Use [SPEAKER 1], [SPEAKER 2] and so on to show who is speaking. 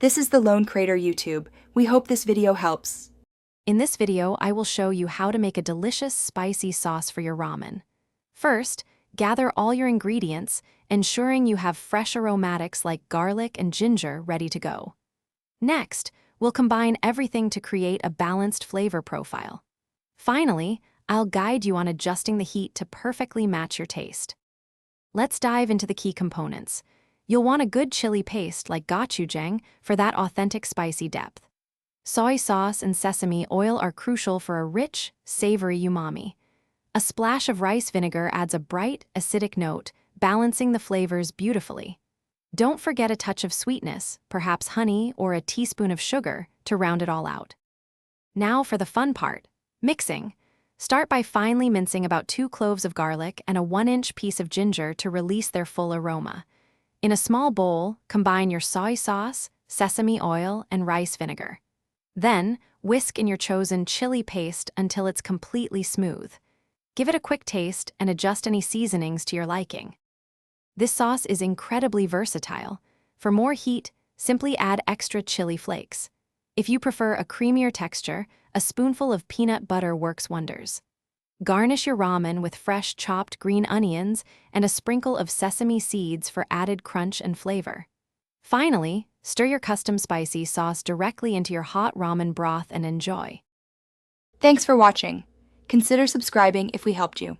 [SPEAKER 1] This is the Lone Crater YouTube. We hope this video helps.
[SPEAKER 2] In this video, I will show you how to make a delicious spicy sauce for your ramen. First, gather all your ingredients, ensuring you have fresh aromatics like garlic and ginger ready to go. Next, we'll combine everything to create a balanced flavor profile. Finally, I'll guide you on adjusting the heat to perfectly match your taste. Let's dive into the key components. You'll want a good chili paste like gochujang for that authentic spicy depth. Soy sauce and sesame oil are crucial for a rich, savory umami. A splash of rice vinegar adds a bright, acidic note, balancing the flavors beautifully. Don't forget a touch of sweetness, perhaps honey or a teaspoon of sugar, to round it all out. Now for the fun part, mixing. Start by finely mincing about 2 cloves of garlic and a 1-inch piece of ginger to release their full aroma. In a small bowl, combine your soy sauce, sesame oil, and rice vinegar. Then, whisk in your chosen chili paste until it's completely smooth. Give it a quick taste and adjust any seasonings to your liking. This sauce is incredibly versatile. For more heat, simply add extra chili flakes. If you prefer a creamier texture, a spoonful of peanut butter works wonders. Garnish your ramen with fresh chopped green onions and a sprinkle of sesame seeds for added crunch and flavor. Finally, stir your custom spicy sauce directly into your hot ramen broth and enjoy.
[SPEAKER 1] Thanks for watching. Consider subscribing if we helped you.